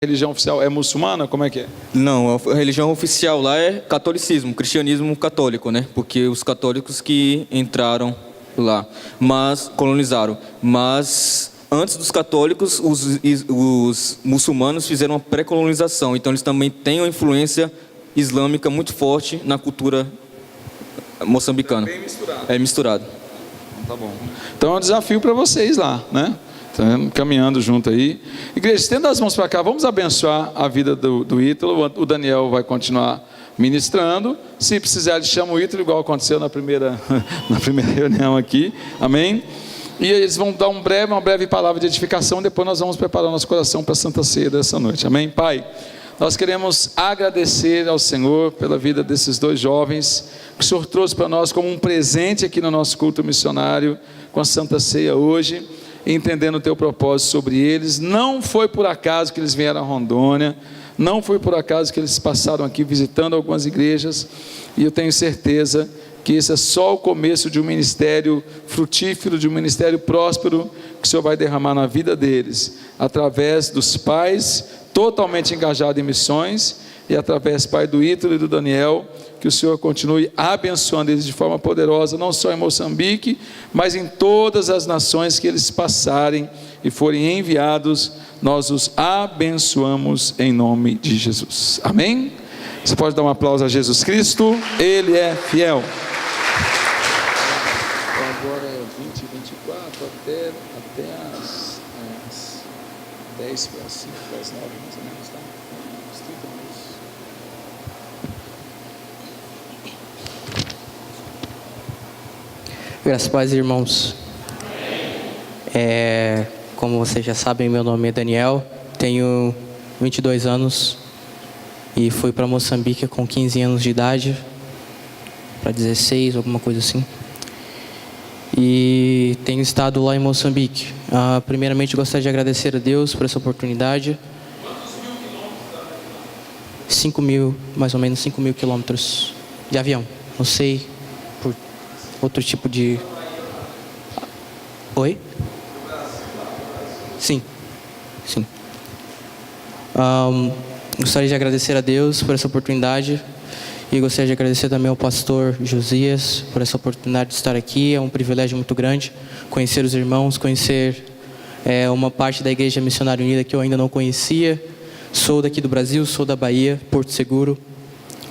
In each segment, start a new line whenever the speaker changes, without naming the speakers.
religião oficial é muçulmana? Como é que é?
Não, a religião oficial lá é catolicismo, cristianismo católico, né? Porque os católicos que entraram lá, mas colonizaram. Mas antes dos católicos, os muçulmanos fizeram uma pré-colonização. Então eles também têm uma influência islâmica muito forte na cultura moçambicana.
É bem misturado.
É misturado.
Tá bom. Então é um desafio para vocês lá, né? Estamos caminhando junto aí. Igreja, estenda as mãos para cá. Vamos abençoar a vida do Ítalo. O Daniel vai continuar ministrando. Se precisar, ele chama o Ítalo, igual aconteceu na primeira reunião aqui. Amém? E eles vão dar uma breve palavra de edificação. Depois nós vamos preparar nosso coração para a Santa Ceia dessa noite. Amém? Pai, nós queremos agradecer ao Senhor pela vida desses dois jovens que o Senhor trouxe para nós como um presente aqui no nosso culto missionário com a Santa Ceia hoje, entendendo o teu propósito sobre eles. Não foi por acaso que eles vieram a Rondônia, não foi por acaso que eles passaram aqui visitando algumas igrejas, e eu tenho certeza que esse é só o começo de um ministério frutífero, de um ministério próspero, que o Senhor vai derramar na vida deles, através dos pais, totalmente engajados em missões, e através, Pai, do Ítalo e do Daniel, que o Senhor continue abençoando eles de forma poderosa, não só em Moçambique, mas em todas as nações que eles passarem e forem enviados. Nós os abençoamos em nome de Jesus. Amém? Você pode dar um aplauso a Jesus Cristo, Ele é fiel. Agora é 20 e 24 até as 10 para as 5 para as 9, mais ou menos, tá? Uns 30 minutos.
Graças a Deus, irmãos. Como vocês já sabem, meu nome é Daniel, tenho 22 anos e fui para Moçambique com 15 anos de idade, para 16, alguma coisa assim. E tenho estado lá em Moçambique. Primeiramente, gostaria de agradecer a Deus por essa oportunidade. 5.000, mais ou menos 5.000 quilômetros de avião. Não sei por outro tipo de... Oi? Sim. Gostaria de agradecer a Deus por essa oportunidade. E gostaria de agradecer também ao pastor Josias por essa oportunidade de estar aqui. É um privilégio muito grande conhecer os irmãos, conhecer uma parte da Igreja Missionária Unida que eu ainda não conhecia. Sou daqui do Brasil, sou da Bahia, Porto Seguro.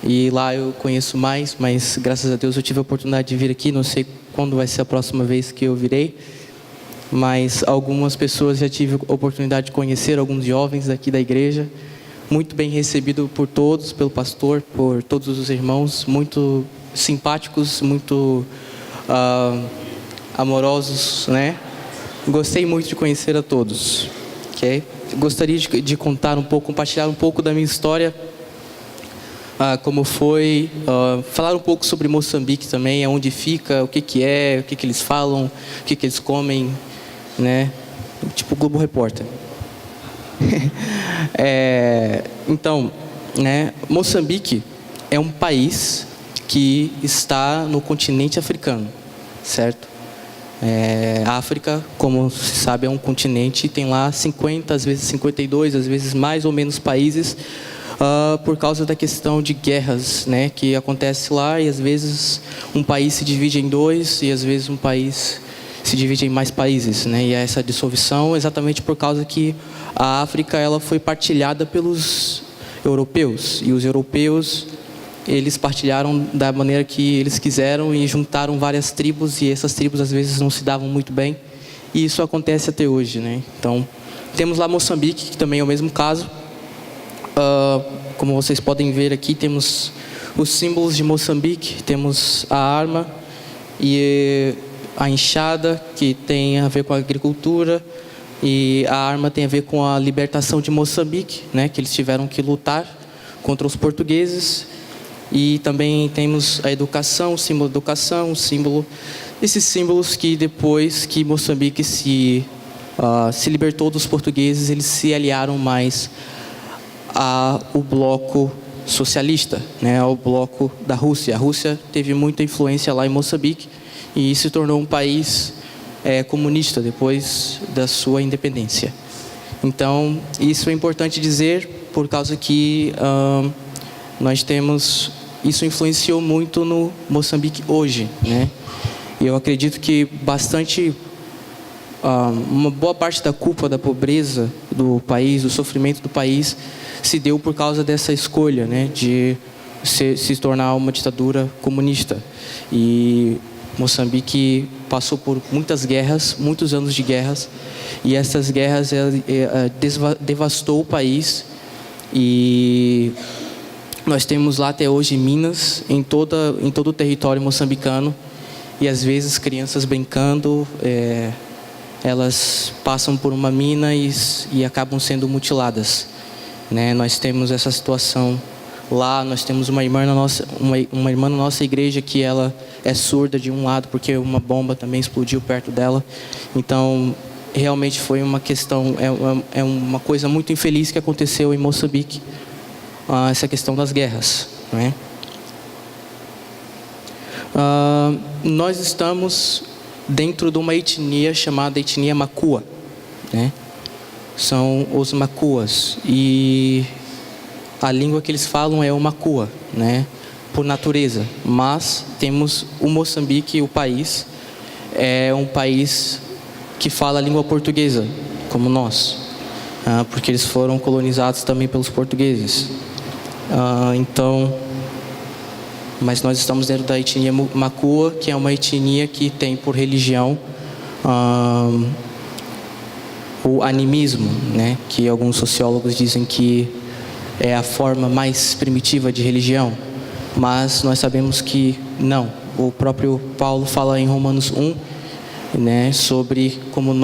E lá eu conheço mais, mas graças a Deus eu tive a oportunidade de vir aqui. Não sei quando vai ser a próxima vez que eu virei, mas algumas pessoas já tive a oportunidade de conhecer, alguns jovens daqui da igreja. Muito bem recebido por todos, pelo pastor, por todos os irmãos, muito simpáticos, muito amorosos, né? Gostei muito de conhecer a todos, ok? Gostaria de contar um pouco, compartilhar um pouco da minha história, como foi, falar um pouco sobre Moçambique também, onde fica, o que é, o que eles falam, o que eles comem, né? Tipo Globo Repórter. Então, né, Moçambique é um país que está no continente africano, certo? A África, como se sabe, é um continente e tem lá 50, às vezes 52, às vezes mais ou menos países, por causa da questão de guerras, né, que acontece lá, e às vezes um país se divide em dois e às vezes um país se divide em mais países, né? E essa dissolução exatamente por causa que a África ela foi partilhada pelos europeus, e os europeus eles partilharam da maneira que eles quiseram e juntaram várias tribos, e essas tribos às vezes não se davam muito bem, e isso acontece até hoje, né? Então temos lá Moçambique, que também é o mesmo caso. Como vocês podem ver aqui, temos os símbolos de Moçambique, temos a arma e a enxada, que tem a ver com a agricultura, e a arma tem a ver com a libertação de Moçambique, né, que eles tiveram que lutar contra os portugueses. E também temos a educação, o símbolo da educação, esses símbolos que depois que Moçambique se libertou dos portugueses, eles se aliaram mais ao bloco socialista, né, ao bloco da Rússia. A Rússia teve muita influência lá em Moçambique e se tornou um país comunista depois da sua independência. Então, isso é importante dizer por causa que nós temos... Isso influenciou muito no Moçambique hoje, né? E eu acredito que uma boa parte da culpa da pobreza do país, do sofrimento do país, se deu por causa dessa escolha, né, de se tornar uma ditadura comunista. E Moçambique passou por muitas guerras, muitos anos de guerras, e essas guerras devastou o país. E nós temos lá até hoje minas em todo o território moçambicano, e às vezes crianças brincando, elas passam por uma mina e acabam sendo mutiladas, né? Nós temos essa situação lá. Nós temos uma irmã na nossa igreja que ela é surda de um lado porque uma bomba também explodiu perto dela. Então, realmente foi uma questão, é uma coisa muito infeliz que aconteceu em Moçambique, essa questão das guerras, né? Nós estamos dentro de uma etnia chamada etnia Makua, né? São os Makuas, e a língua que eles falam é o Makua, né? Por natureza. Mas temos o Moçambique, o país, é um país que fala a língua portuguesa, como nós, porque eles foram colonizados também pelos portugueses. Mas nós estamos dentro da etnia Makua, que é uma etnia que tem por religião o animismo, né? Que alguns sociólogos dizem que é a forma mais primitiva de religião, mas nós sabemos que não. O próprio Paulo fala em Romanos 1, né, sobre como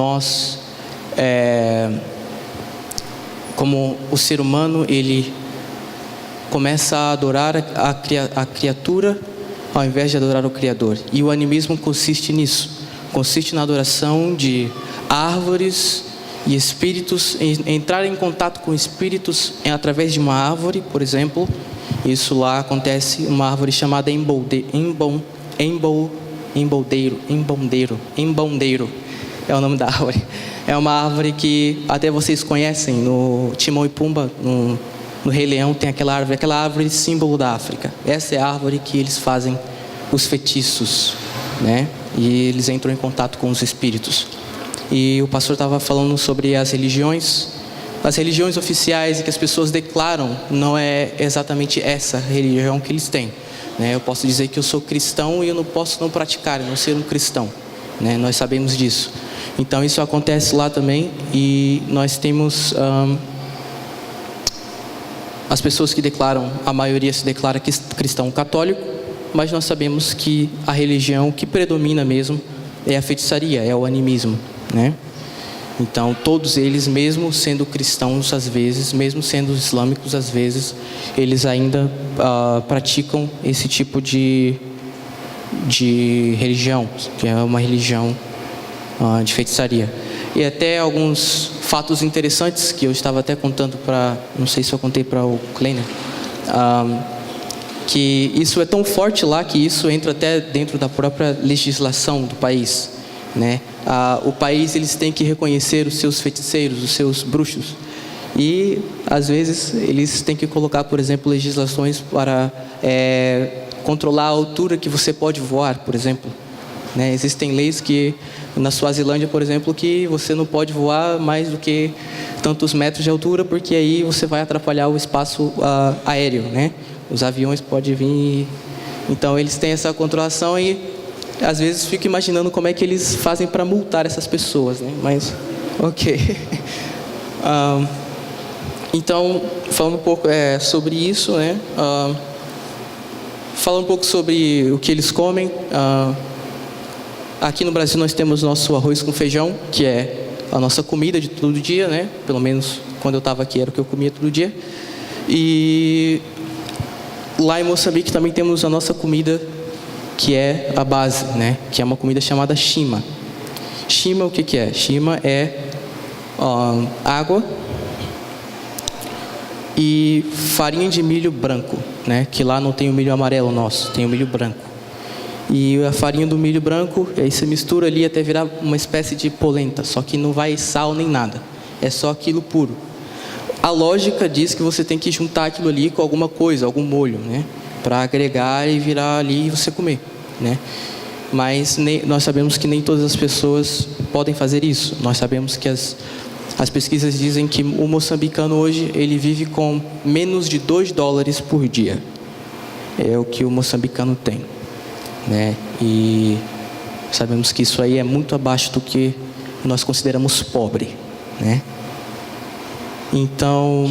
como o ser humano, ele começa a adorar a criatura ao invés de adorar o Criador. E o animismo consiste nisso. Consiste na adoração de árvores e espíritos, entrar em contato com espíritos através de uma árvore, por exemplo. Isso lá acontece, uma árvore chamada embondeiro, é o nome da árvore. É uma árvore que até vocês conhecem, no Timão e Pumba, no Rei Leão, tem aquela árvore símbolo da África. Essa é a árvore que eles fazem os feitiços, né? E eles entram em contato com os espíritos. E o pastor estava falando sobre as religiões oficiais, e que as pessoas declaram, não é exatamente essa religião que eles têm, né? Eu posso dizer que eu sou cristão e eu não posso não praticar, não ser um cristão, né? Nós sabemos disso. Então isso acontece lá também. E nós temos as pessoas que declaram, a maioria se declara cristão católico, mas nós sabemos que a religião que predomina mesmo é a feitiçaria, é o animismo, né? Então todos eles, mesmo sendo cristãos às vezes, mesmo sendo islâmicos às vezes, eles ainda praticam esse tipo de religião, que é uma religião de feitiçaria. E até alguns fatos interessantes que eu estava até contando não sei se eu contei para o Kleiner, que isso é tão forte lá que isso entra até dentro da própria legislação do país, né? O país, eles têm que reconhecer os seus feiticeiros, os seus bruxos, e às vezes eles têm que colocar, por exemplo, legislações para controlar a altura que você pode voar, por exemplo, né? Existem leis que na Suazilândia, por exemplo, que você não pode voar mais do que tantos metros de altura, porque aí você vai atrapalhar o espaço aéreo, né? Os aviões podem vir. Então eles têm essa controlação, e às vezes fico imaginando como é que eles fazem para multar essas pessoas, né? Mas, ok. Então, falando um pouco sobre isso, né? Falando um pouco sobre o que eles comem. Aqui no Brasil nós temos nosso arroz com feijão, que é a nossa comida de todo dia, né? Pelo menos quando eu estava aqui era o que eu comia todo dia. E lá em Moçambique também temos a nossa comida, que é a base, né? Que é uma comida chamada chima. Chima, o que é? Chima é água e farinha de milho branco, né? Que lá não tem o milho amarelo nosso, tem o milho branco. E a farinha do milho branco, aí você mistura ali até virar uma espécie de polenta, só que não vai sal nem nada. é só aquilo puro. A lógica diz que você tem que juntar aquilo ali com alguma coisa, algum molho, né? Para agregar e virar ali e você comer, né? Mas nós sabemos que nem todas as pessoas podem fazer isso. Nós sabemos que as pesquisas dizem que o moçambicano hoje, ele vive com menos de $2 por dia. É o que o moçambicano tem, né? E sabemos que isso aí é muito abaixo do que nós consideramos pobre, né? Então,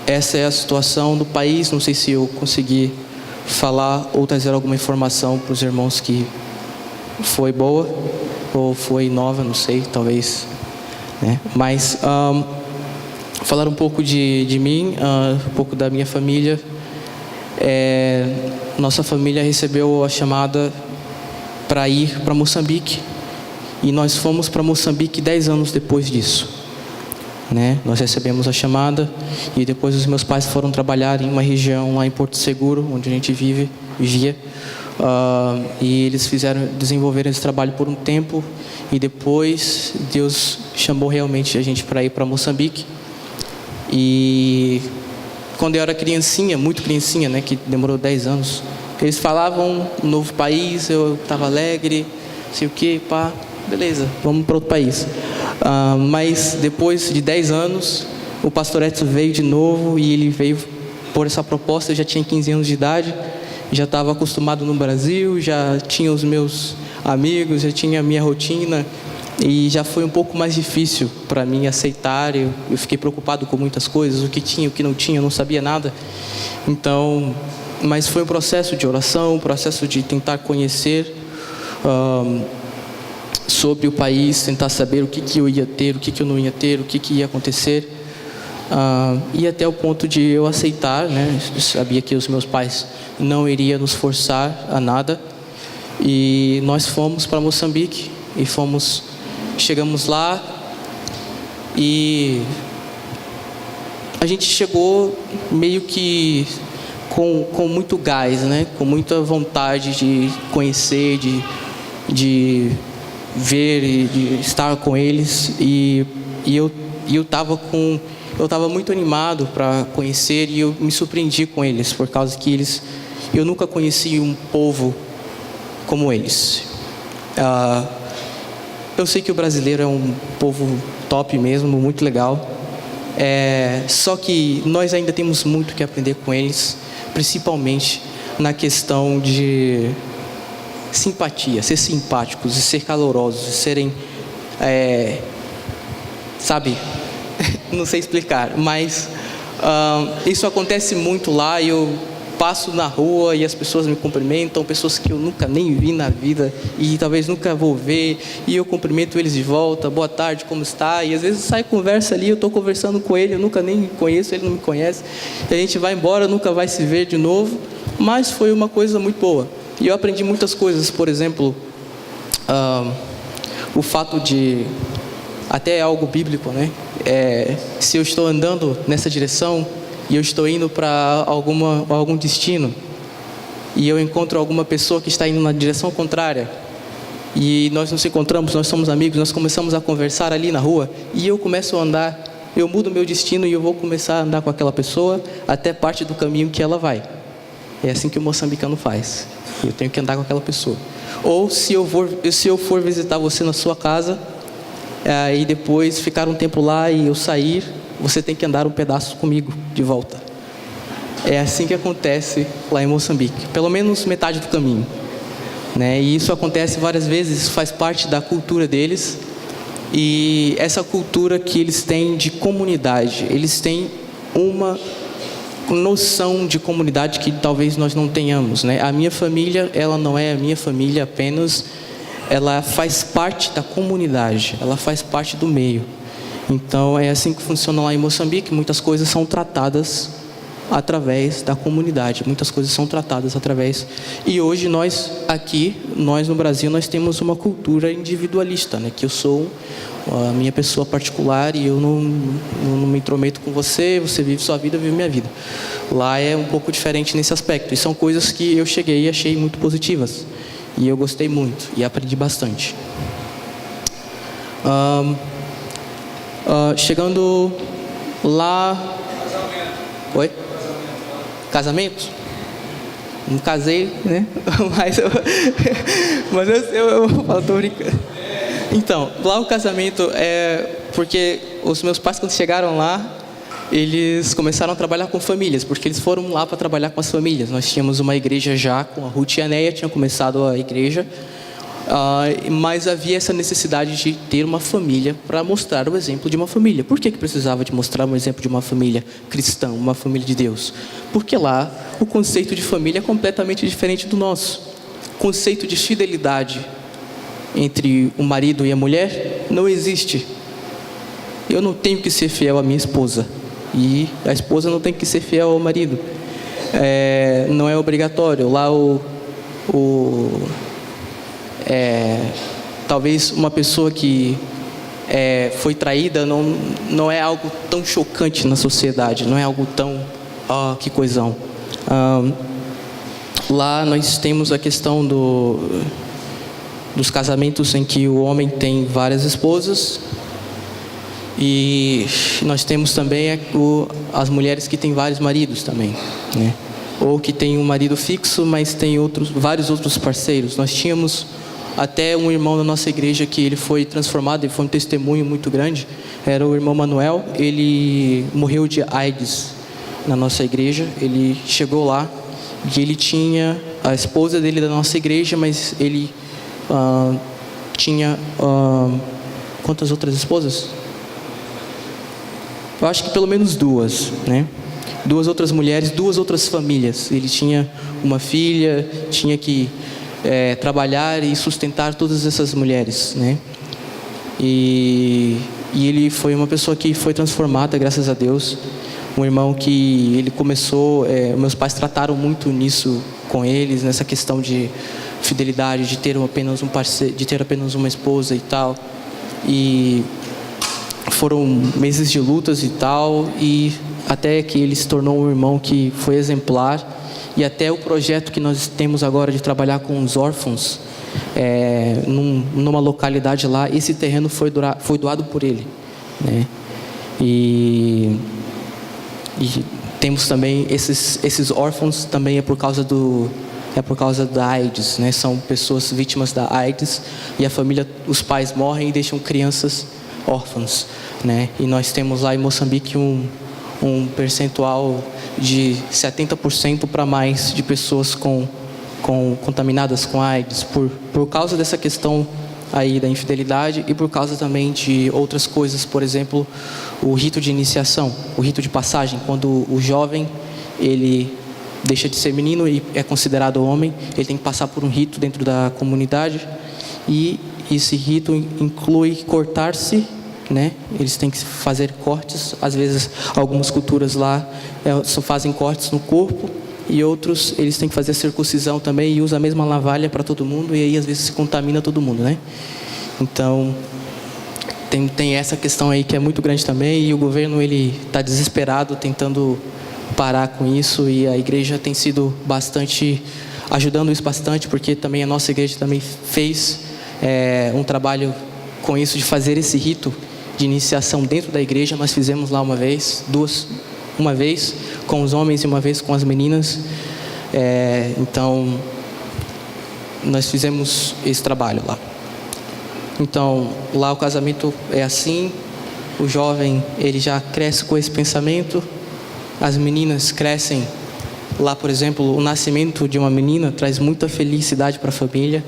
essa é a situação do país. Não sei se eu consegui falar ou trazer alguma informação para os irmãos que foi boa ou foi nova, não sei, talvez, né? Mas falar um pouco de mim, um pouco da minha família. Nossa família recebeu a chamada para ir para Moçambique, e nós fomos para Moçambique 10 anos depois disso, né? Nós recebemos a chamada e depois os meus pais foram trabalhar em uma região lá em Porto Seguro, onde a gente vivia, e eles desenvolveram esse trabalho por um tempo, e depois Deus chamou realmente a gente para ir para Moçambique. E quando eu era criancinha, muito criancinha, né, que demorou 10 anos, eles falavam um novo país, eu estava alegre, sei o que, pá, beleza, vamos para outro país. Mas depois de 10 anos, o pastor Edson veio de novo, e ele veio por essa proposta. Eu já tinha 15 anos de idade, já estava acostumado no Brasil, já tinha os meus amigos, já tinha a minha rotina, e já foi um pouco mais difícil para mim aceitar. Eu fiquei preocupado com muitas coisas, o que tinha, o que não tinha, eu não sabia nada. Então, mas foi um processo de oração, um processo de tentar conhecer sobre o país, tentar saber o que eu ia ter, o que eu não ia ter, o que ia acontecer, e até o ponto de eu aceitar, né? Eu sabia que os meus pais não iriam nos forçar a nada, e nós fomos para Moçambique, e chegamos lá, e a gente chegou meio que com muito gás, né? Com muita vontade de conhecer, de ver e de estar com eles, e eu estava muito animado para conhecer, e eu me surpreendi com eles, por causa que eu nunca conheci um povo como eles. Eu sei que o brasileiro é um povo top mesmo, muito legal, só que nós ainda temos muito que aprender com eles, principalmente na questão de simpatia, ser simpáticos e ser calorosos, e serem, sabe, não sei explicar, mas isso acontece muito lá. Eu passo na rua e as pessoas me cumprimentam, pessoas que eu nunca nem vi na vida e talvez nunca vou ver, e eu cumprimento eles de volta, boa tarde, como está? E às vezes sai conversa ali, eu estou conversando com ele, eu nunca nem conheço, ele não me conhece, e a gente vai embora, nunca vai se ver de novo, mas foi uma coisa muito boa. E eu aprendi muitas coisas, por exemplo, o fato de, até é algo bíblico, né? Se eu estou andando nessa direção e eu estou indo para algum destino, e eu encontro alguma pessoa que está indo na direção contrária, e nós nos encontramos, nós somos amigos, nós começamos a conversar ali na rua, e eu começo a andar, eu mudo meu destino e eu vou começar a andar com aquela pessoa até parte do caminho que ela vai. É assim que o moçambicano faz. Eu tenho que andar com aquela pessoa. Ou se eu for visitar você na sua casa, e depois ficar um tempo lá e eu sair, você tem que andar um pedaço comigo de volta. É assim que acontece lá em Moçambique, pelo menos metade do caminho, né? E isso acontece várias vezes, isso faz parte da cultura deles, e essa cultura que eles têm de comunidade, eles têm uma noção de comunidade que talvez nós não tenhamos, né? A minha família, ela não é a minha família apenas, ela faz parte da comunidade, ela faz parte do meio. Então é assim que funciona lá em Moçambique. Muitas coisas são tratadas através da comunidade, muitas coisas são tratadas através. E hoje nós no Brasil, nós temos uma cultura individualista, né? Que eu sou a minha pessoa particular e eu não me intrometo com você, você vive sua vida, eu vivo minha vida. Lá é um pouco diferente nesse aspecto, e são coisas que eu cheguei e achei muito positivas, e eu gostei muito e aprendi bastante. Chegando lá... Oi? Casamento? Não casei, né? Mas eu falo, tô brincando. Então, lá o casamento é porque os meus pais, quando chegaram lá, eles começaram a trabalhar com famílias, porque eles foram lá para trabalhar com as famílias. Nós tínhamos uma igreja já, com a Ruth e a Neia, tinham começado a igreja, mas havia essa necessidade de ter uma família para mostrar o exemplo de uma família. Por que precisava de mostrar um exemplo de uma família cristã, uma família de Deus? Porque lá o conceito de família é completamente diferente do nosso. O conceito de fidelidade entre o marido e a mulher não existe. Eu não tenho que ser fiel à minha esposa e a esposa não tem que ser fiel ao marido. Não é obrigatório. Lá talvez uma pessoa que foi traída não é algo tão chocante na sociedade, não é algo tão que coisão. Lá nós temos a questão dos casamentos em que o homem tem várias esposas, e nós temos também as mulheres que têm vários maridos também, né? Ou que tem um marido fixo, mas tem vários outros parceiros. Nós tínhamos até um irmão da nossa igreja que ele foi transformado, ele foi um testemunho muito grande. Era o irmão Manuel. Ele morreu de AIDS na nossa igreja. Ele chegou lá e ele tinha a esposa dele da nossa igreja, mas ele tinha quantas outras esposas? Eu acho que pelo menos duas, né? 2 outras mulheres, 2 outras famílias. Ele tinha uma filha, tinha que trabalhar e sustentar todas essas mulheres, né? E ele foi uma pessoa que foi transformada, graças a Deus. Um irmão que ele começou, meus pais trataram muito nisso com eles, nessa questão de fidelidade, de ter apenas um parceiro, de ter apenas uma esposa e tal. E foram meses de lutas e tal, e até que ele se tornou um irmão que foi exemplar. E até o projeto que nós temos agora de trabalhar com os órfãos, numa localidade lá, esse terreno foi doado por ele, né? E temos também esses órfãos também é por causa da AIDS, né? São pessoas vítimas da AIDS, e a família, os pais morrem e deixam crianças órfãos, né? E nós temos lá em Moçambique um percentual de 70% para mais de pessoas contaminadas com AIDS, por causa dessa questão aí da infidelidade, e por causa também de outras coisas. Por exemplo, o rito de iniciação, o rito de passagem, quando o jovem ele deixa de ser menino e é considerado homem, ele tem que passar por um rito dentro da comunidade, e esse rito inclui cortar-se, né? Eles têm que fazer cortes. Às vezes algumas culturas lá só fazem cortes no corpo, e outros eles têm que fazer circuncisão também, e usa a mesma navalha para todo mundo, e aí às vezes se contamina todo mundo, né? Então tem essa questão aí que é muito grande também, e o governo ele está desesperado tentando parar com isso, e a igreja tem sido ajudando isso bastante, porque também a nossa igreja também fez um trabalho com isso, de fazer esse rito de iniciação dentro da igreja. Nós fizemos lá uma vez com os homens e uma vez com as meninas. Então nós fizemos esse trabalho lá. Então lá o casamento é assim, o jovem ele já cresce com esse pensamento, as meninas crescem lá. Por exemplo, o nascimento de uma menina traz muita felicidade para a família,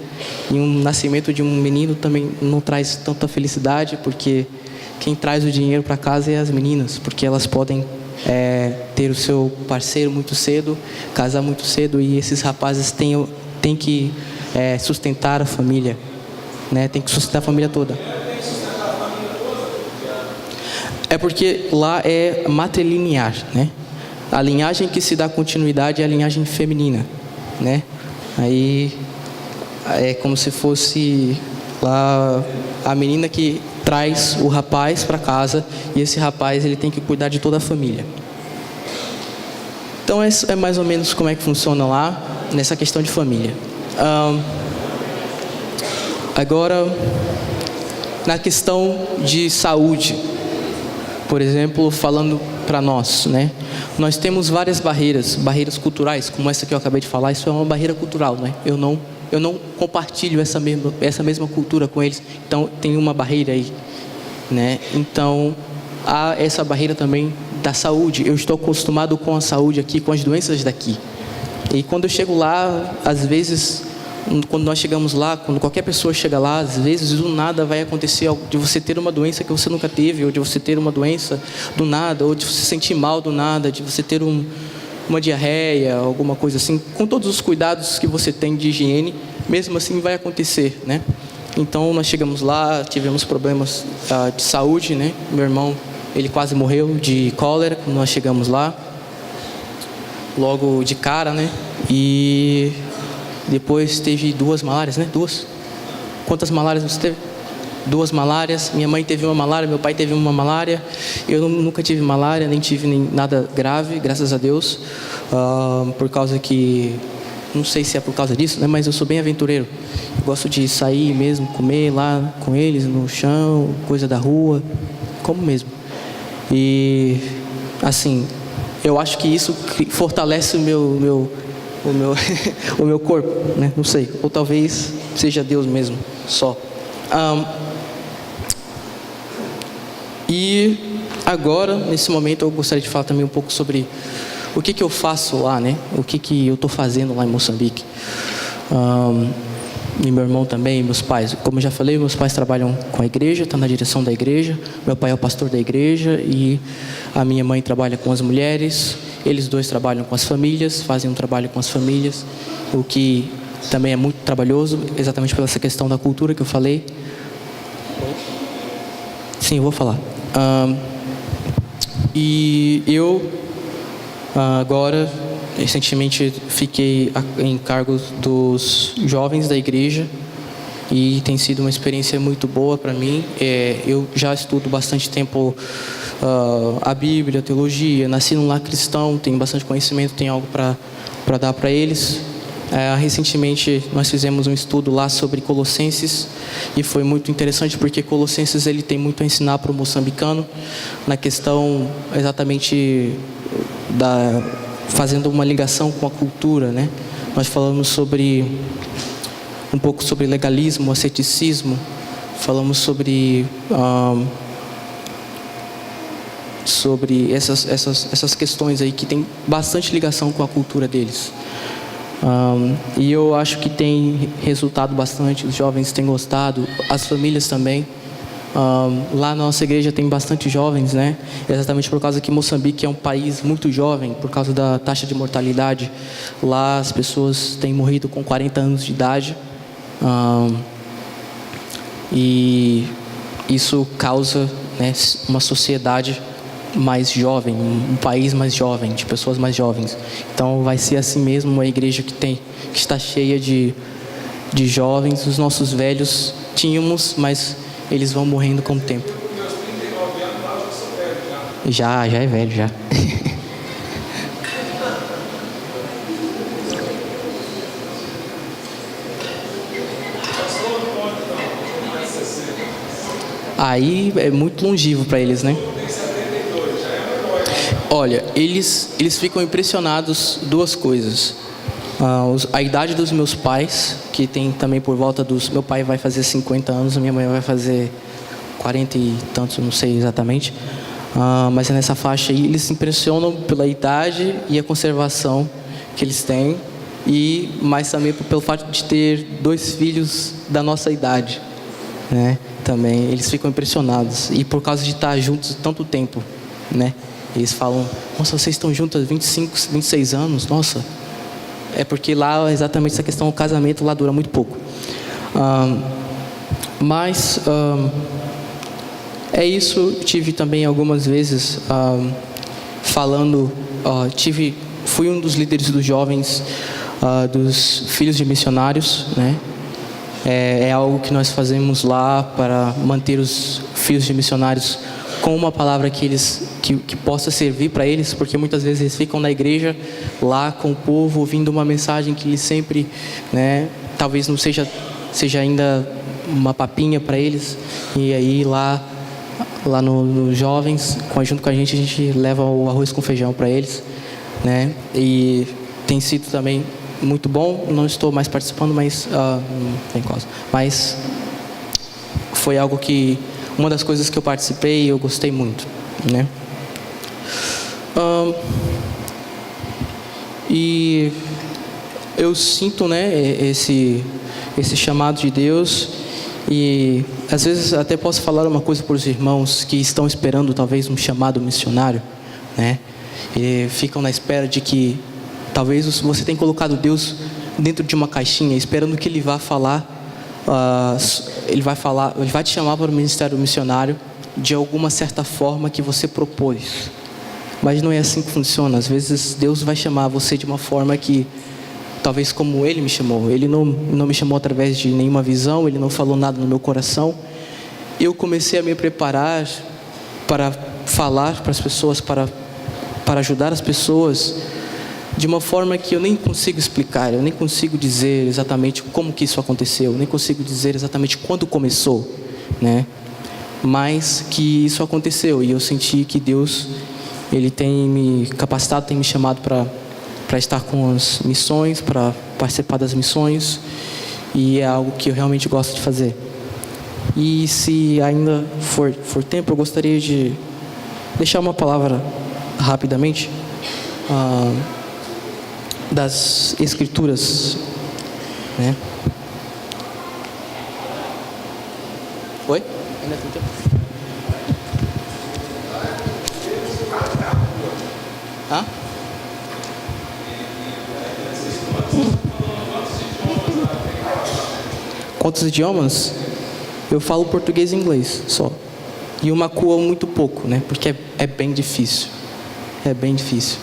e um nascimento de um menino também não traz tanta felicidade, porque quem traz o dinheiro para casa é as meninas, porque elas podem ter o seu parceiro muito cedo, casar muito cedo, e esses rapazes têm que sustentar a família, né? Tem que sustentar a família toda. É porque lá é matrilinear, né? A linhagem que se dá continuidade é a linhagem feminina, né? Aí é como se fosse lá a menina que traz o rapaz para casa, e esse rapaz ele tem que cuidar de toda a família. Então é mais ou menos como é que funciona lá nessa questão de família. Agora, na questão de saúde, Por exemplo, falando para nós, né? Nós temos várias barreiras culturais, como essa que eu acabei de falar. Isso é uma barreira cultural, né? Eu não compartilho essa mesma cultura com eles. Então, tem uma barreira aí, né? Então, há essa barreira também da saúde. Eu estou acostumado com a saúde aqui, com as doenças daqui. E quando eu chego lá, às vezes, quando nós chegamos lá, quando qualquer pessoa chega lá, às vezes do nada vai acontecer algo, de você ter uma doença que você nunca teve, ou de você ter uma doença do nada, ou de você se sentir mal do nada, de você ter uma diarreia, alguma coisa assim. Com todos os cuidados que você tem de higiene, mesmo assim vai acontecer, né? Então nós chegamos lá, tivemos problemas de saúde, né? Meu irmão, ele quase morreu de cólera quando nós chegamos lá, logo de cara, né? E depois teve 2 malárias, né? 2. Quantas malárias você teve? 2 malárias. Minha mãe teve uma malária, meu pai teve uma malária. Eu nunca tive malária, nem tive nada grave, graças a Deus. Por causa que, não sei se é por causa disso, né? Mas eu sou bem aventureiro. Gosto de sair mesmo, comer lá com eles no chão, coisa da rua, como mesmo. E assim, eu acho que isso fortalece o meu corpo, né? Não sei, ou talvez seja Deus mesmo, só. E agora, nesse momento, eu gostaria de falar também um pouco sobre o que eu faço lá, né? O que eu estou fazendo lá em Moçambique. E meu irmão também, meus pais. Como eu já falei, meus pais trabalham com a igreja, estão na direção da igreja. Meu pai é o pastor da igreja e a minha mãe trabalha com as mulheres. Eles dois trabalham com as famílias, fazem um trabalho com as famílias, o que também é muito trabalhoso, exatamente pela essa questão da cultura que eu falei. Sim, eu vou falar. E eu agora, recentemente, fiquei em cargo dos jovens da igreja e tem sido uma experiência muito boa para mim. Eu já estudo bastante tempo a Bíblia, a teologia, nasci num lar cristão, tenho bastante conhecimento, tenho algo para dar para eles. Recentemente nós fizemos um estudo lá sobre Colossenses e foi muito interessante porque Colossenses ele tem muito a ensinar para o moçambicano na questão exatamente fazendo uma ligação com a cultura, né? Nós falamos um pouco sobre legalismo, asceticismo, falamos sobre essas questões aí que tem bastante ligação com a cultura deles. E eu acho que tem resultado bastante, os jovens têm gostado, as famílias também. Lá na nossa igreja tem bastante jovens, né? Exatamente por causa que Moçambique é um país muito jovem, por causa da taxa de mortalidade. Lá as pessoas têm morrido com 40 anos de idade. E isso causa, né, uma sociedade mais jovem, um país mais jovem, de pessoas mais jovens. Então vai ser assim mesmo uma igreja que está cheia de jovens. Os nossos velhos tínhamos, mas eles vão morrendo com o tempo. Já é velho, já. Aí é muito longevo para eles, né? Olha, eles ficam impressionados 2 coisas. A idade dos meus pais, que tem também por volta dos... Meu pai vai fazer 50 anos, minha mãe vai fazer 40 e tantos, não sei exatamente. Mas é nessa faixa aí, eles se impressionam pela idade e a conservação que eles têm. E mais também pelo fato de ter 2 filhos da nossa idade, né? Também eles ficam impressionados. E por causa de estar juntos tanto tempo, né? Eles falam, nossa, vocês estão juntos há 25, 26 anos, nossa. É porque lá, exatamente essa questão, o casamento lá dura muito pouco. Mas é isso. Tive também algumas vezes falando, fui um dos líderes dos jovens, dos filhos de missionários, né? É algo que nós fazemos lá para manter os filhos de missionários com uma palavra que possa servir para eles, porque muitas vezes eles ficam na igreja lá com o povo ouvindo uma mensagem que sempre, né, talvez não seja ainda uma papinha para eles, e aí lá lá no Jovens, junto com a gente leva o arroz com feijão para eles, né? E tem sido também muito bom. Não estou mais participando, mas não tem causa. Mas foi algo que, uma das coisas que eu participei e eu gostei muito, né? E eu sinto, né, esse chamado de Deus. E às vezes até posso falar uma coisa para os irmãos que estão esperando talvez um chamado missionário, né? E ficam na espera de que talvez você tenha colocado Deus dentro de uma caixinha, esperando que Ele vá falar, Ele vai te chamar para o ministério missionário de alguma certa forma que você propôs. Mas não é assim que funciona. Às vezes Deus vai chamar você de uma forma que, talvez como Ele me chamou. Ele não me chamou através de nenhuma visão, Ele não falou nada no meu coração. Eu comecei a me preparar para falar para as pessoas, para ajudar as pessoas, de uma forma que eu nem consigo explicar, eu nem consigo dizer exatamente como que isso aconteceu, eu nem consigo dizer exatamente quando começou, né? Mas que isso aconteceu, e eu senti que Deus, Ele tem me capacitado, tem me chamado para estar com as missões, para participar das missões, e é algo que eu realmente gosto de fazer. E se ainda for tempo, eu gostaria de deixar uma palavra rapidamente das Escrituras, né? Oi? Ainda tem tempo? Hã? Quantos idiomas? Eu falo português e inglês só. E o Makua muito pouco, né? Porque é bem difícil. É bem difícil.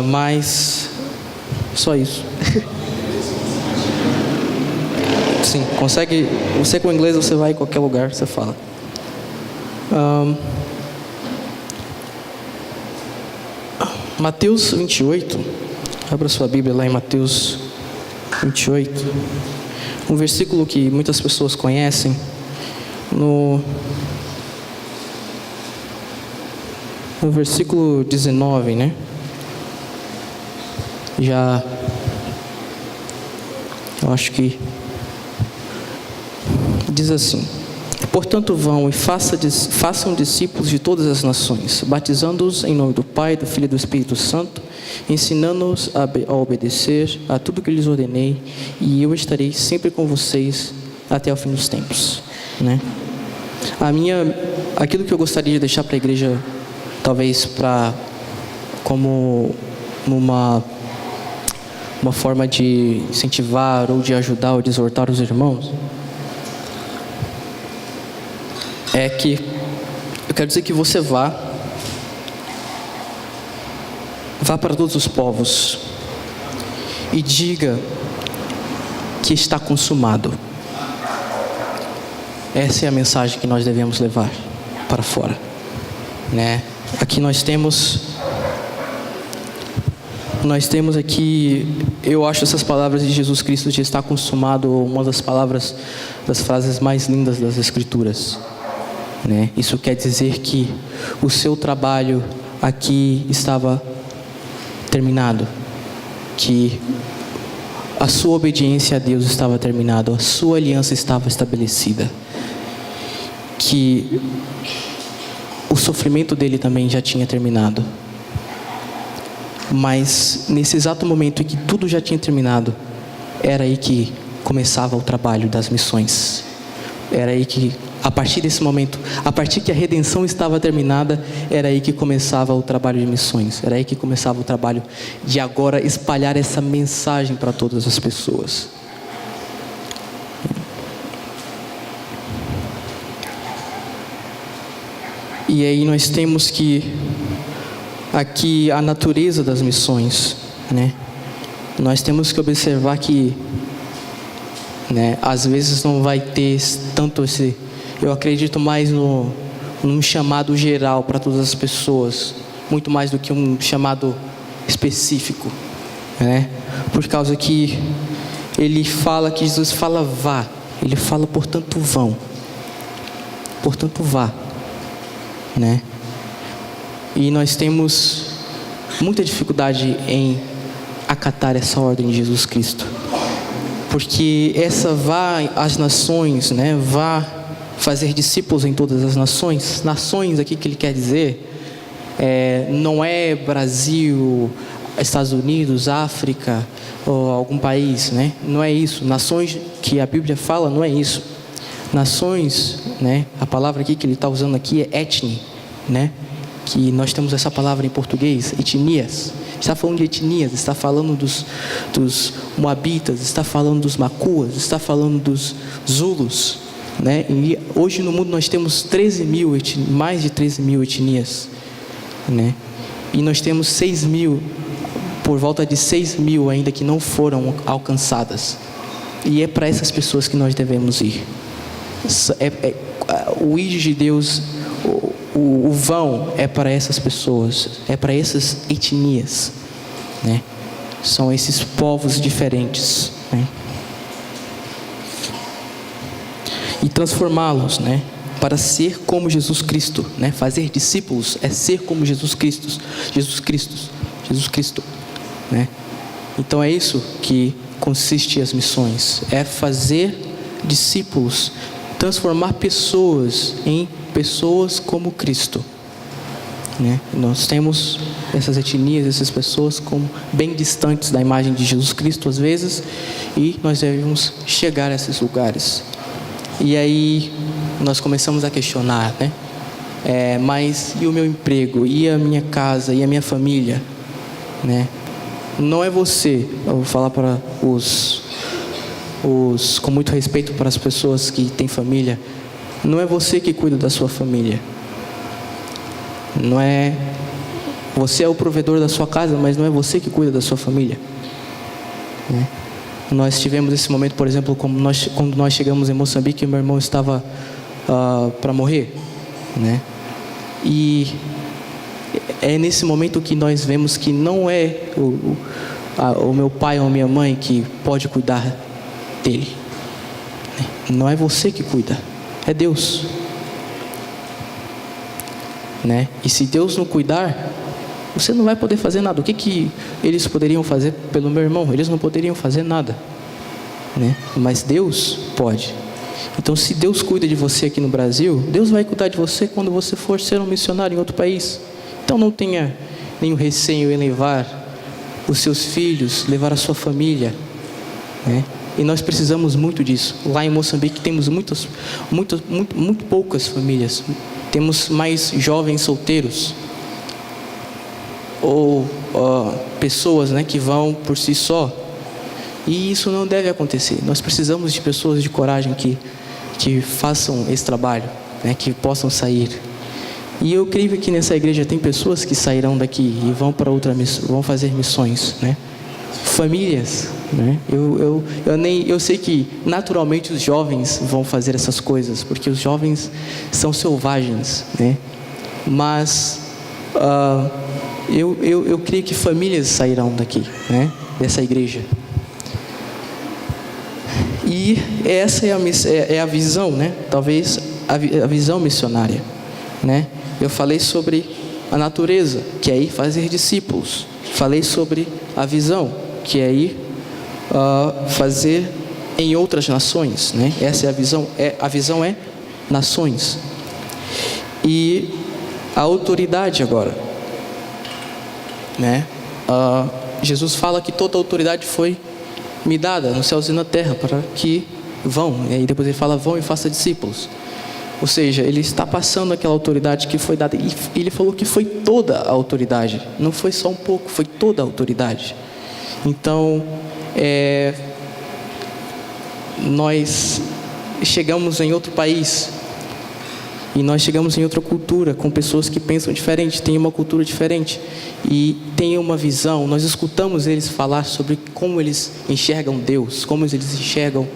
Mas só isso. Sim, consegue. Você com o inglês você vai em qualquer lugar, você fala. Mateus 28. Abra sua Bíblia lá em Mateus 28. Um versículo que muitas pessoas conhecem. No versículo 19, né? Já, eu acho que diz assim: portanto vão e façam discípulos de todas as nações, batizando-os em nome do Pai, do Filho e do Espírito Santo, ensinando-os a obedecer a tudo que lhes ordenei, e eu estarei sempre com vocês até o fim dos tempos, né? Aquilo que eu gostaria de deixar para a igreja, talvez como uma forma de incentivar ou de ajudar ou de exortar os irmãos, é que eu quero dizer que você vá para todos os povos e diga que está consumado. Essa é a mensagem que nós devemos levar para fora, né? Aqui nós temos aqui, eu acho essas palavras de Jesus Cristo de estar consumado uma das frases mais lindas das Escrituras, né? Isso quer dizer que o seu trabalho aqui estava terminado, que a sua obediência a Deus estava terminada, a sua aliança estava estabelecida, que o sofrimento dele também já tinha terminado. Mas nesse exato momento em que tudo já tinha terminado, era aí que começava o trabalho das missões. Era aí que, a partir desse momento, a partir que a redenção estava terminada, era aí que começava o trabalho de missões. Era aí que começava o trabalho de agora espalhar essa mensagem para todas as pessoas. E aí nós temos que aqui a natureza das missões, né? Nós temos que observar que, né, às vezes não vai ter tanto esse, eu acredito mais num chamado geral para todas as pessoas, muito mais do que um chamado específico, né? Por causa que ele fala, que Jesus fala vá, ele fala portanto vão, portanto vá. né? E nós temos muita dificuldade em acatar essa ordem de Jesus Cristo, porque essa vá às nações, né? Vá fazer discípulos em todas as nações. Nações aqui que ele quer dizer não é Brasil, Estados Unidos, África ou algum país, né? Não é isso. Nações que a Bíblia fala não é isso. Nações, né? A palavra aqui que ele está usando aqui é etne, né? Que nós temos essa palavra em português, etnias. Está falando de etnias, está falando dos moabitas, está falando dos macuas, está falando dos zulus, né? E hoje no mundo nós temos mais de 13 mil etnias, né? E nós temos 6 mil, por volta de 6 mil ainda que não foram alcançadas. E é para essas pessoas que nós devemos ir. O ir de Deus, o vão é para essas pessoas, é para essas etnias, né? São esses povos diferentes, né? E transformá-los, né? Para ser como Jesus Cristo, né? Fazer discípulos é ser como Jesus Cristo, né? Então é isso que consiste as missões, é fazer discípulos, transformar pessoas em pessoas como Cristo, né? Nós temos essas etnias, essas pessoas como bem distantes da imagem de Jesus Cristo às vezes, e nós devemos chegar a esses lugares. E aí nós começamos a questionar, né? Mas e o meu emprego? E a minha casa? E a minha família? Né? Não é você, eu vou falar para com muito respeito para as pessoas que têm família, não é você que cuida da sua família. Não é, você é o provedor da sua casa, mas não é você que cuida da sua família, né? Nós tivemos esse momento, por exemplo, quando nós chegamos em Moçambique, meu irmão estava para morrer, né? E é nesse momento que nós vemos que não é o meu pai ou minha mãe que pode cuidar dele. Não é você que cuida, é Deus, né? E se Deus não cuidar, você não vai poder fazer nada. O que eles poderiam fazer pelo meu irmão? Eles não poderiam fazer nada, né? Mas Deus pode. Então, se Deus cuida de você aqui no Brasil, Deus vai cuidar de você quando você for ser um missionário em outro país. Então, não tenha nenhum receio em levar os seus filhos, levar a sua família, né? E nós precisamos muito disso. Lá em Moçambique temos muito poucas famílias. Temos mais jovens solteiros ou pessoas, né, que vão por si só. E isso não deve acontecer. Nós precisamos de pessoas de coragem que façam esse trabalho, né, que possam sair. E eu creio que nessa igreja tem pessoas que sairão daqui e vão fazer missões, né? Famílias, né? Eu sei que naturalmente os jovens vão fazer essas coisas, porque os jovens são selvagens, né? Mas eu creio que famílias sairão daqui, né? Dessa igreja. E essa é a visão, né? Talvez a visão missionária, né? Eu falei sobre a natureza, que é ir fazer discípulos. Falei sobre a visão, que é ir fazer em outras nações, né? Essa é a visão. A visão é nações. E a autoridade agora, né? Jesus fala que toda a autoridade foi me dada nos céus e na terra para que vão. E aí depois ele fala: vão e façam discípulos. Ou seja, ele está passando aquela autoridade que foi dada. E ele falou que foi toda a autoridade. Não foi só um pouco, foi toda a autoridade. Então, nós chegamos em outro país. E nós chegamos em outra cultura, com pessoas que pensam diferente, têm uma cultura diferente. E têm uma visão. Nós escutamos eles falar sobre como eles enxergam Deus, como eles enxergam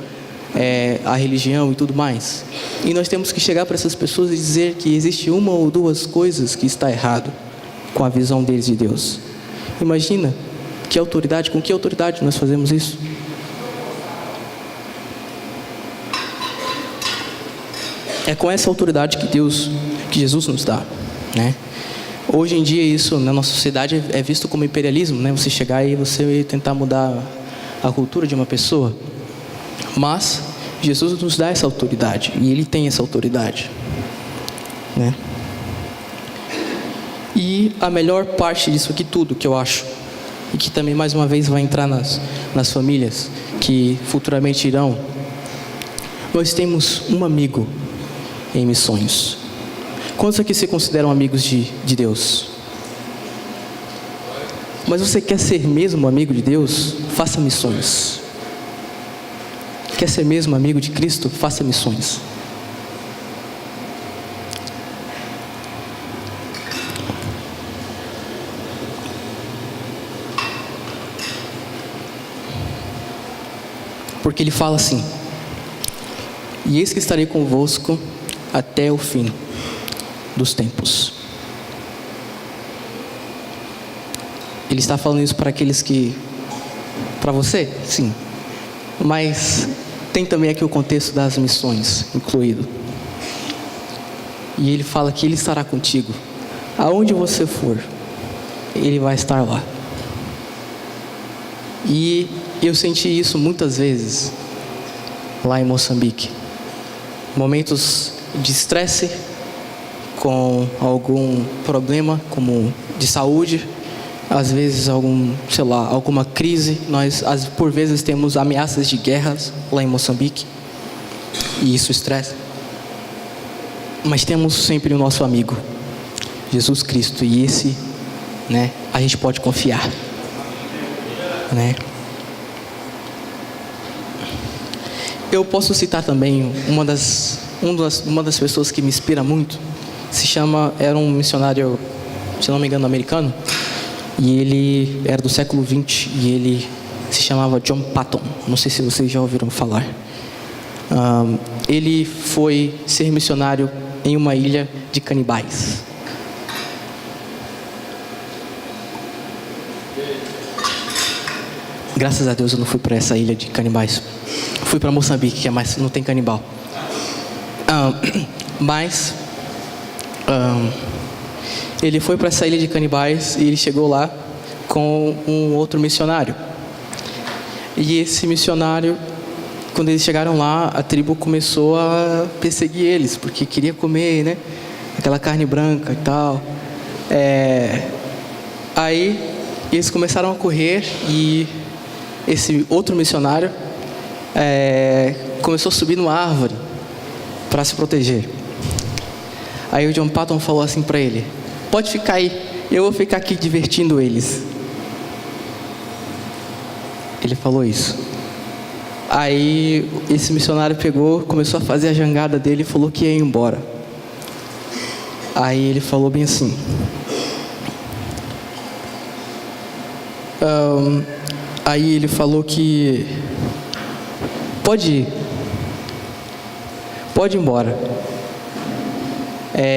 a religião e tudo mais. E nós temos que chegar para essas pessoas e dizer que existe uma ou duas coisas que está errado com a visão deles de Deus. Imagina com que autoridade nós fazemos isso? É com essa autoridade que Jesus nos dá. né? Hoje em dia isso na nossa sociedade é visto como imperialismo, né? Você chegar e você tentar mudar a cultura de uma pessoa. Mas Jesus nos dá essa autoridade e Ele tem essa autoridade, né? E a melhor parte disso aqui tudo que eu acho, e que também mais uma vez vai entrar nas famílias que futuramente irão, nós temos um amigo em missões. Quantos aqui se consideram amigos de Deus? Mas você quer ser mesmo amigo de Deus? Faça missões. Quer ser mesmo amigo de Cristo? Faça missões. Porque Ele fala assim: e eis que estarei convosco até o fim dos tempos. Ele está falando isso para aqueles que... Para você? Sim. Mas tem também aqui o contexto das missões incluído. E Ele fala que Ele estará contigo. Aonde você for, Ele vai estar lá. E eu senti isso muitas vezes lá em Moçambique. Momentos de estresse, com algum problema como de saúde, às vezes alguma crise. Nós por vezes temos ameaças de guerras lá em Moçambique, e isso estressa. Mas temos sempre o nosso amigo, Jesus Cristo, e esse, né, a gente pode confiar, né? Eu posso citar também uma das pessoas que me inspira muito. Era um missionário, se não me engano, americano, e ele era do século 20 e ele se chamava John Patton. Não sei se vocês já ouviram falar. Ele foi ser missionário em uma ilha de canibais. Graças a Deus eu não fui para essa ilha de canibais. Fui para Moçambique, que é mais, não tem canibal. Ele foi para essa ilha de canibais e ele chegou lá com um outro missionário. E esse missionário, quando eles chegaram lá, a tribo começou a perseguir eles, porque queria comer, né, aquela carne branca e tal. Aí eles começaram a correr e esse outro missionário começou a subir numa árvore para se proteger. Aí o John Patton falou assim para ele: pode ficar aí, eu vou ficar aqui divertindo eles. Ele falou isso. Aí esse missionário começou a fazer a jangada dele e falou que ia embora. Aí ele falou bem assim: aí ele falou que pode ir embora.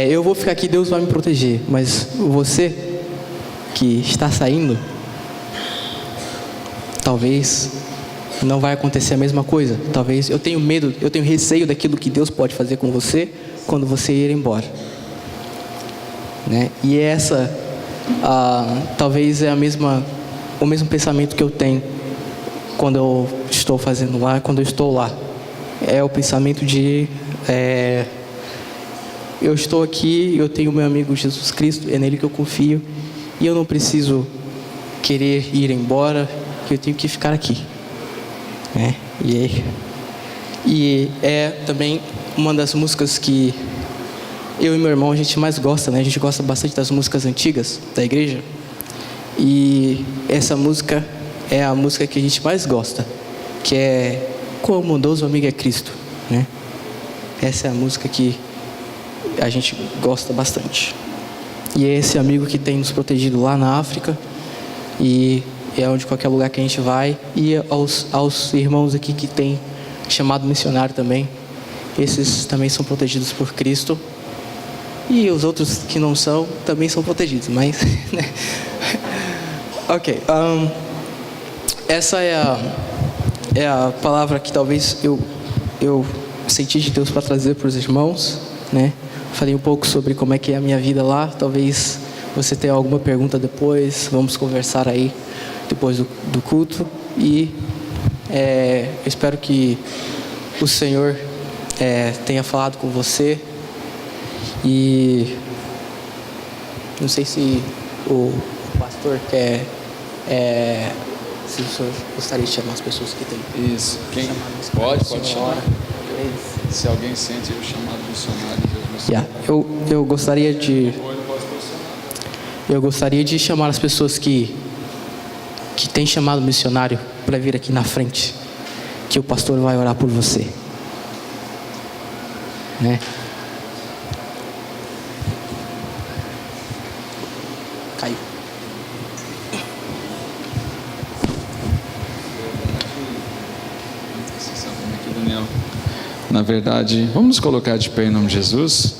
Eu vou ficar aqui, Deus vai me proteger. Mas você que está saindo, talvez não vai acontecer a mesma coisa. Talvez eu tenho medo, eu tenho receio daquilo que Deus pode fazer com você quando você ir embora, né? E talvez é o mesmo pensamento que eu tenho quando eu estou fazendo lá, quando eu estou lá. É o pensamento de eu estou aqui, eu tenho meu amigo Jesus Cristo, é nele que eu confio, e eu não preciso querer ir embora, que eu tenho que ficar aqui, né? E é também uma das músicas que eu e meu irmão a gente mais gosta, né? A gente gosta bastante das músicas antigas da igreja, e essa música é a música que a gente mais gosta, que é Quão Bondoso Amigo é Cristo, né? Essa é a música que a gente gosta bastante. E é esse amigo que tem nos protegido lá na África, e é onde qualquer lugar que a gente vai. E aos irmãos aqui que tem chamado missionário também, esses também são protegidos por Cristo. E os outros que não são, também são protegidos, mas né? Ok, essa é a palavra que talvez eu senti de Deus para trazer para os irmãos, né? falei um pouco sobre como é que é a minha vida lá. Talvez você tenha alguma pergunta depois. Vamos conversar aí depois do culto. E eu espero que o Senhor tenha falado com você. E não sei se o pastor quer... se o senhor gostaria de chamar as pessoas que têm...
Isso. Quem pode chamar. Se alguém sente o chamado missionário,
eu gostaria de chamar as pessoas que têm chamado missionário para vir aqui na frente, que o pastor vai orar por você, né? Caiu.
Na verdade, vamos nos colocar de pé em nome de Jesus.